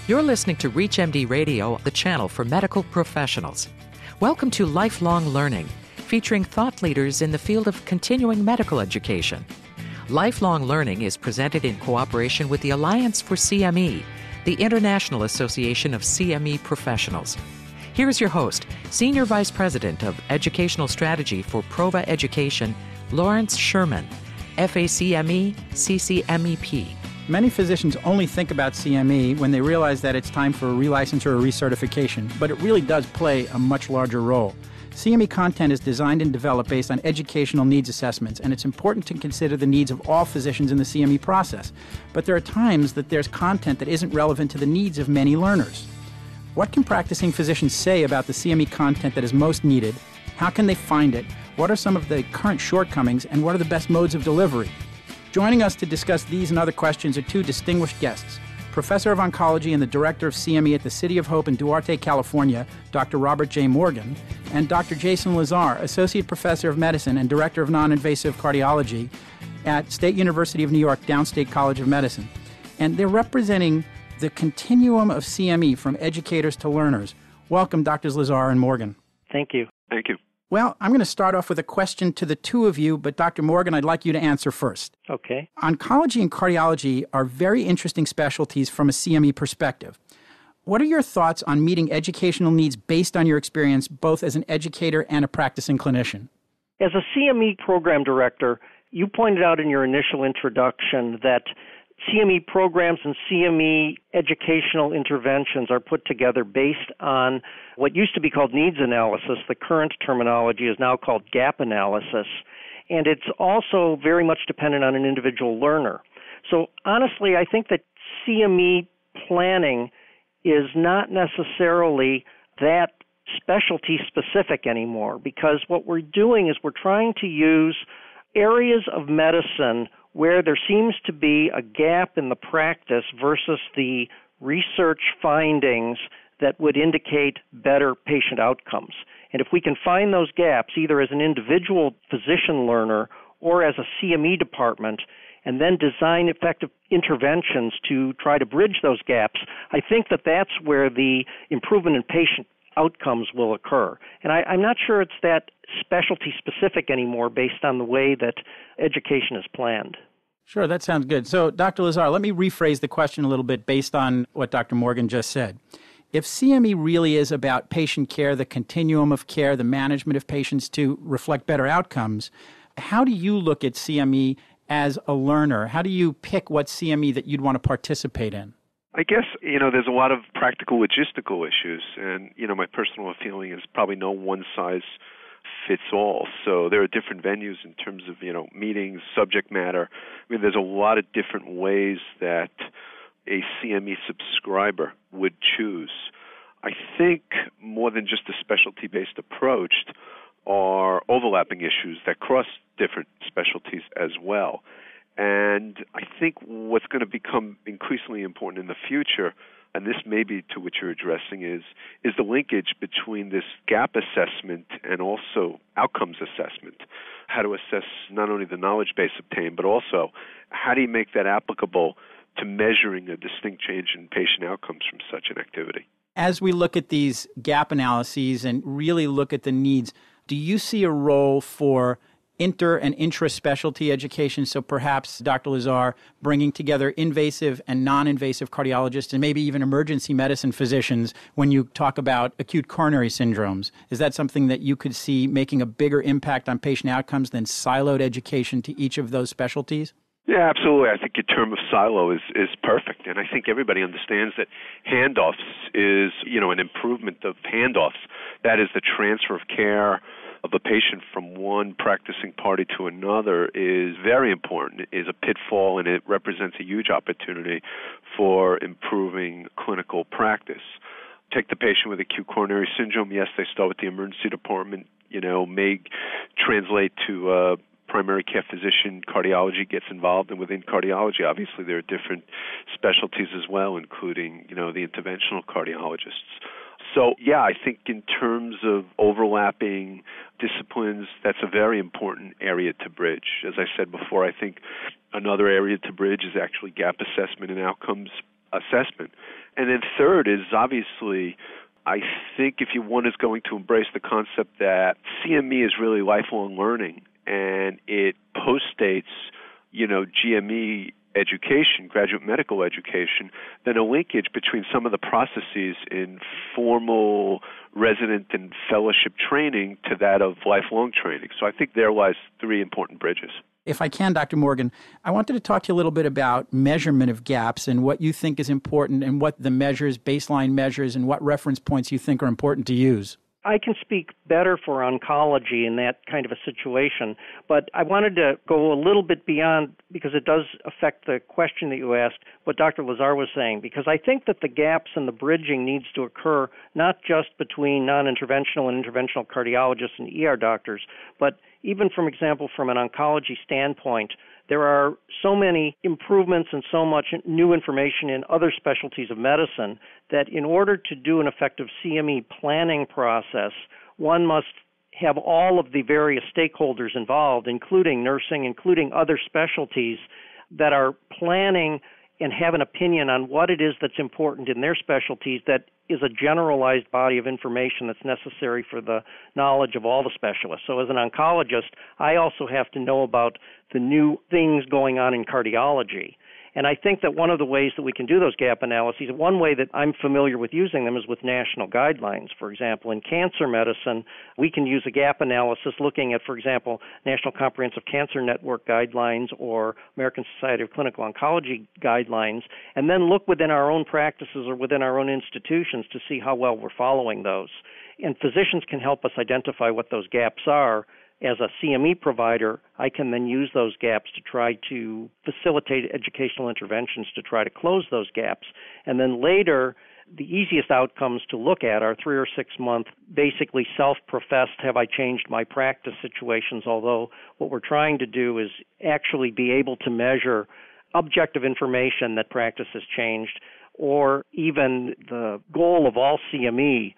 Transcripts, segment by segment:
You're listening to ReachMD Radio, the channel for medical professionals. Welcome to Lifelong Learning, featuring thought leaders in the field of continuing medical education. Lifelong Learning is presented in cooperation with the Alliance for CME, the International Association of CME Professionals. Here's your host, Senior Vice President of Educational Strategy for Prova Education, Lawrence Sherman, FACME, CCMEP. Many physicians only think about CME when they realize that it's time for a relicense or a recertification, but it really does play a much larger role. CME content is designed and developed based on educational needs assessments, and it's important to consider the needs of all physicians in the CME process. But there are times that there's content that isn't relevant to the needs of many learners. What can practicing physicians say about the CME content that is most needed? How can they find it? What are some of the current shortcomings, and what are the best modes of delivery? Joining us to discuss these and other questions are two distinguished guests. Professor of Oncology and the Director of CME at the City of Hope in Duarte, California, Dr. Robert J. Morgan, and Dr. Jason Lazar, Associate Professor of Medicine and Director of Noninvasive Cardiology at State University of New York, Downstate College of Medicine. And they're representing the continuum of CME from educators to learners. Welcome, Drs. Lazar and Morgan. Thank you. Thank you. Well, I'm going to start off with a question to the two of you, but Dr. Morgan, I'd like you to answer first. Okay. Oncology and cardiology are very interesting specialties from a CME perspective. What are your thoughts on meeting educational needs based on your experience both as an educator and a practicing clinician? As a CME program director, you pointed out in your initial introduction that CME programs and CME educational interventions are put together based on what used to be called needs analysis. The current terminology is now called gap analysis. And it's also very much dependent on an individual learner. So honestly, I think that CME planning is not necessarily that specialty specific anymore, because what we're doing is we're trying to use areas of medicine where there seems to be a gap in the practice versus the research findings that would indicate better patient outcomes. And if we can find those gaps, either as an individual physician learner or as a CME department, and then design effective interventions to try to bridge those gaps, I think that that's where the improvement in patient outcomes will occur. And I'm not sure it's that specialty specific anymore based on the way that education is planned. Sure, that sounds good. So, Dr. Lazar, let me rephrase the question a little bit based on what Dr. Morgan just said. If CME really is about patient care, the continuum of care, the management of patients to reflect better outcomes, how do you look at CME as a learner? How do you pick what CME that you'd want to participate in? I guess, there's a lot of practical logistical issues, and, my personal feeling is probably no one size fits all. So there are different venues in terms of, meetings, subject matter. I mean, there's a lot of different ways that a CME subscriber would choose. I think more than just a specialty-based approach are overlapping issues that cross different specialties as well. And I think what's going to become increasingly important in the future, and this may be to what you're addressing, is the linkage between this gap assessment and also outcomes assessment. How to assess not only the knowledge base obtained, but also how do you make that applicable to measuring a distinct change in patient outcomes from such an activity. As we look at these gap analyses and really look at the needs, do you see a role for inter- and intra-specialty education? So perhaps, Dr. Lazar, bringing together invasive and non-invasive cardiologists and maybe even emergency medicine physicians when you talk about acute coronary syndromes. Is that something that you could see making a bigger impact on patient outcomes than siloed education to each of those specialties? Yeah, absolutely. I think your term of silo is perfect. And I think everybody understands that handoffs is, an improvement of handoffs. That is the transfer of care of a patient from one practicing party to another is very important, is a pitfall, and it represents a huge opportunity for improving clinical practice. Take the patient with acute coronary syndrome. Yes, they start with the emergency department, may translate to primary care physician. Cardiology gets involved, and within cardiology, obviously, there are different specialties as well, including, the interventional cardiologists. So, yeah, I think in terms of overlapping disciplines, that's a very important area to bridge. As I said before, I think another area to bridge is actually gap assessment and outcomes assessment. And then third is obviously, I think if one is going to embrace the concept that CME is really lifelong learning and it postdates, GME education, graduate medical education, then a linkage between some of the processes in formal resident and fellowship training to that of lifelong training. So I think there lies three important bridges. If I can, Dr. Morgan, I wanted to talk to you a little bit about measurement of gaps and what you think is important and what the measures, baseline measures, and what reference points you think are important to use. I can speak better for oncology in that kind of a situation, but I wanted to go a little bit beyond, because it does affect the question that you asked, what Dr. Lazar was saying, because I think that the gaps and the bridging needs to occur not just between non-interventional and interventional cardiologists and ER doctors, but even, for example, from an oncology standpoint, there are so many improvements and so much new information in other specialties of medicine that in order to do an effective CME planning process, one must have all of the various stakeholders involved, including nursing, including other specialties that are planning and have an opinion on what it is that's important in their specialties that is a generalized body of information that's necessary for the knowledge of all the specialists. So as an oncologist, I also have to know about the new things going on in cardiology. And I think that one of the ways that we can do those gap analyses, one way that I'm familiar with using them is with national guidelines. For example, in cancer medicine, we can use a gap analysis looking at, for example, National Comprehensive Cancer Network guidelines or American Society of Clinical Oncology guidelines, and then look within our own practices or within our own institutions to see how well we're following those. And physicians can help us identify what those gaps are. As a CME provider, I can then use those gaps to try to facilitate educational interventions to try to close those gaps. And then later, the easiest outcomes to look at are 3 or 6 month, basically self-professed, have I changed my practice situations, although what we're trying to do is actually be able to measure objective information that practice has changed, or even the goal of all CME,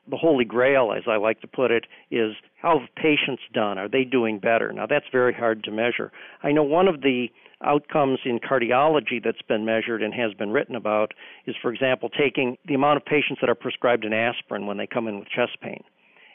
the holy grail, as I like to put it, is how have patients done? Are they doing better? Now, that's very hard to measure. I know one of the outcomes in cardiology that's been measured and has been written about is, for example, taking the amount of patients that are prescribed an aspirin when they come in with chest pain.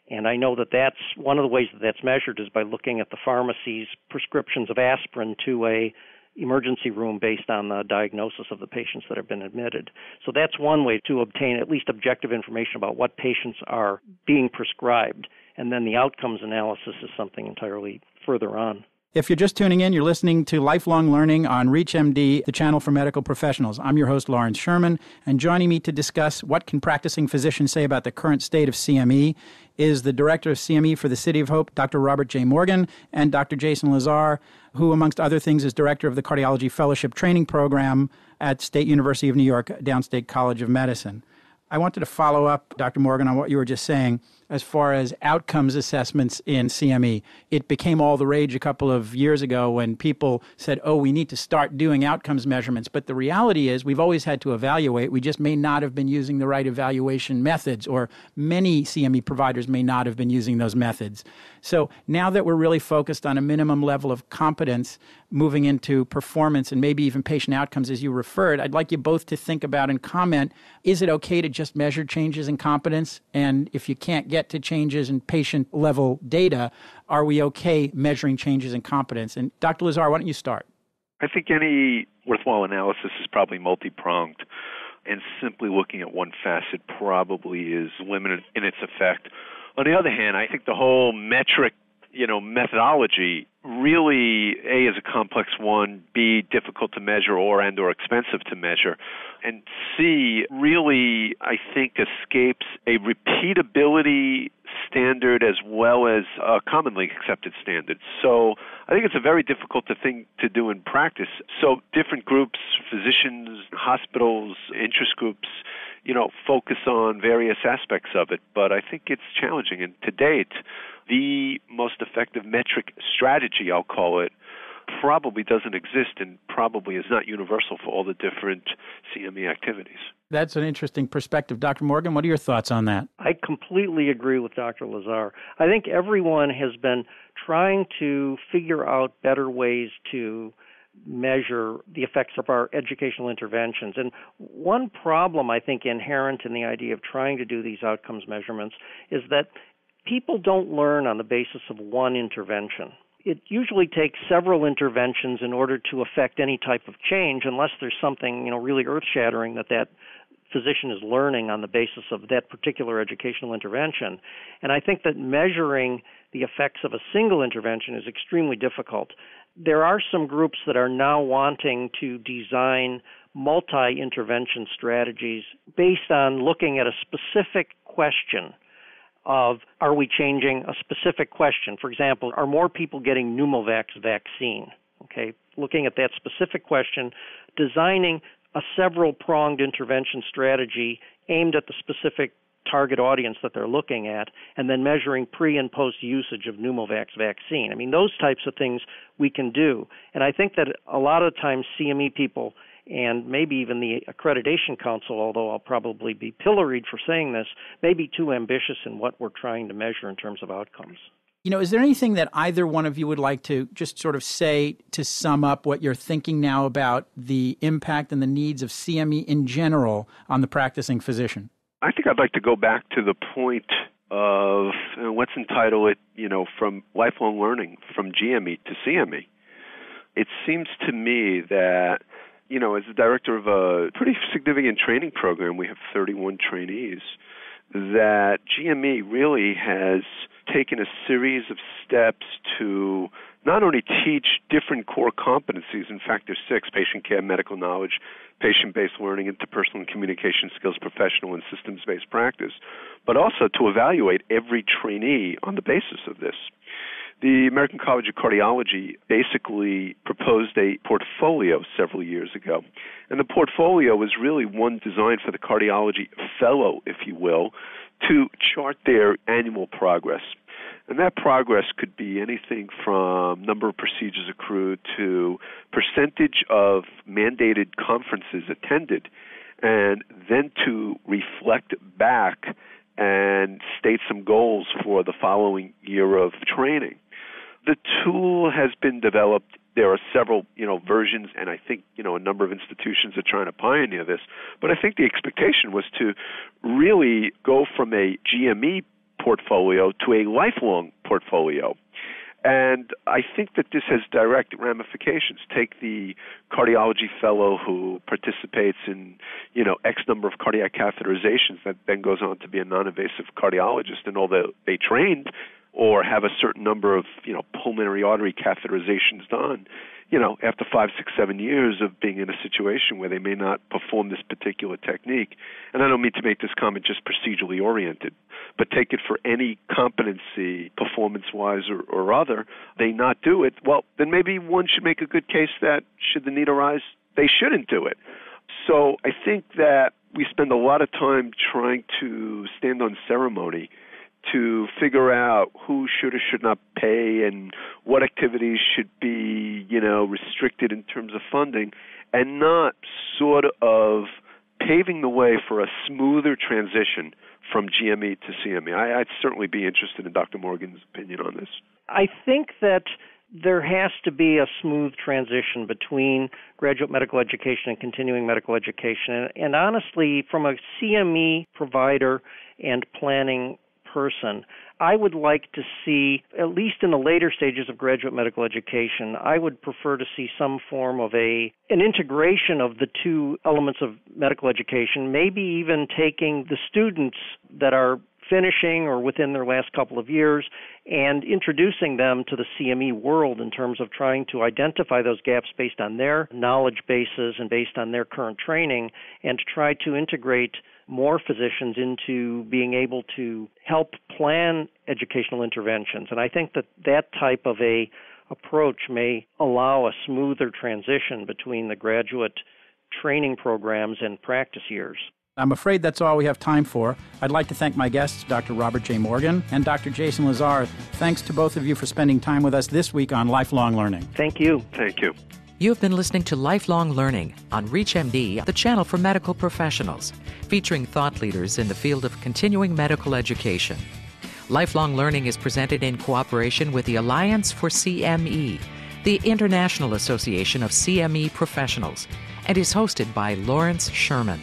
And I know that that's one of the ways that that's measured is by looking at the pharmacy's prescriptions of aspirin to a emergency room based on the diagnosis of the patients that have been admitted. So that's one way to obtain at least objective information about what patients are being prescribed. And then the outcomes analysis is something entirely further on. If you're just tuning in, you're listening to Lifelong Learning on ReachMD, the channel for medical professionals. I'm your host, Lawrence Sherman, and joining me to discuss what can practicing physicians say about the current state of CME is the Director of CME for the City of Hope, Dr. Robert J. Morgan, and Dr. Jason Lazar, who, amongst other things, is Director of the Cardiology Fellowship Training Program at State University of New York, Downstate College of Medicine. I wanted to follow up, Dr. Morgan, on what you were just saying as far as outcomes assessments in CME. It became all the rage a couple of years ago when people said, we need to start doing outcomes measurements. But the reality is we've always had to evaluate. We just may not have been using the right evaluation methods, or many CME providers may not have been using those methods. So now that we're really focused on a minimum level of competence, moving into performance and maybe even patient outcomes, as you referred, I'd like you both to think about and comment, is it okay to just measure changes in competence? And if you can't get to changes in patient-level data, are we okay measuring changes in competence? And Dr. Lazar, why don't you start? I think any worthwhile analysis is probably multi-pronged, and simply looking at one facet probably is limited in its effect. On the other hand, I think the whole metric methodology really, A, is a complex one, B, difficult to measure or expensive to measure, and C, really, I think, escapes a repeatability standard as well as a commonly accepted standard. So I think it's a very difficult thing to do in practice. So different groups, physicians, hospitals, interest groups, focus on various aspects of it, but I think it's challenging. And to date, the most effective metric strategy, I'll call it, probably doesn't exist and probably is not universal for all the different CME activities. That's an interesting perspective. Dr. Morgan, what are your thoughts on that? I completely agree with Dr. Lazar. I think everyone has been trying to figure out better ways to measure the effects of our educational interventions. And one problem, I think, inherent in the idea of trying to do these outcomes measurements is that people don't learn on the basis of one intervention. It usually takes several interventions in order to affect any type of change, unless there's something, really earth-shattering that physician is learning on the basis of that particular educational intervention. And I think that measuring the effects of a single intervention is extremely difficult. There are some groups that are now wanting to design multi-intervention strategies based on looking at a specific question of, are we changing a specific question? For example, are more people getting pneumovax vaccine? Okay, looking at that specific question, designing a several-pronged intervention strategy aimed at the specific target audience that they're looking at, and then measuring pre- and post-usage of pneumovax vaccine. I mean, those types of things we can do. And I think that a lot of times CME people, and maybe even the Accreditation Council, although I'll probably be pilloried for saying this, may be too ambitious in what we're trying to measure in terms of outcomes. Is there anything that either one of you would like to just sort of say to sum up what you're thinking now about the impact and the needs of CME in general on the practicing physician? I think I'd like to go back to the point of let's entitle it, from lifelong learning, from GME to CME. It seems to me that, as the director of a pretty significant training program, we have 31 trainees, that GME really has taken a series of steps to not only teach different core competencies, in fact there's 6, patient care, medical knowledge, patient-based learning, interpersonal and communication skills, professional and systems-based practice, but also to evaluate every trainee on the basis of this. The American College of Cardiology basically proposed a portfolio several years ago, and the portfolio was really one designed for the cardiology fellow, if you will, to chart their annual progress. And that progress could be anything from number of procedures accrued to percentage of mandated conferences attended, and then to reflect back and state some goals for the following year of training. The tool has been developed. There are several, versions, and I think, a number of institutions are trying to pioneer this. But I think the expectation was to really go from a GME portfolio to a lifelong portfolio. And I think that this has direct ramifications. Take the cardiology fellow who participates in, X number of cardiac catheterizations that then goes on to be a non-invasive cardiologist, and although they trained or have a certain number of, pulmonary artery catheterizations done, after 5, 6, 7 years of being in a situation where they may not perform this particular technique. And I don't mean to make this comment just procedurally oriented, but take it for any competency, performance-wise or other, they not do it, well, then maybe one should make a good case that, should the need arise, they shouldn't do it. So I think that we spend a lot of time trying to stand on ceremony to figure out who should or should not pay and what activities should be, restricted in terms of funding, and not sort of paving the way for a smoother transition from GME to CME. I'd certainly be interested in Dr. Morgan's opinion on this. I think that there has to be a smooth transition between graduate medical education and continuing medical education. And honestly, from a CME provider and planning person, I would like to see, at least in the later stages of graduate medical education, I would prefer to see some form of an integration of the two elements of medical education, maybe even taking the students that are finishing or within their last couple of years and introducing them to the CME world in terms of trying to identify those gaps based on their knowledge bases and based on their current training, and to try to integrate more physicians into being able to help plan educational interventions. And I think that that type of a approach may allow a smoother transition between the graduate training programs and practice years. I'm afraid that's all we have time for. I'd like to thank my guests, Dr. Robert J. Morgan and Dr. Jason Lazar. Thanks to both of you for spending time with us this week on Lifelong Learning. Thank you. Thank you. You've been listening to Lifelong Learning on ReachMD, the channel for medical professionals, featuring thought leaders in the field of continuing medical education. Lifelong Learning is presented in cooperation with the Alliance for CME, the International Association of CME Professionals, and is hosted by Lawrence Sherman.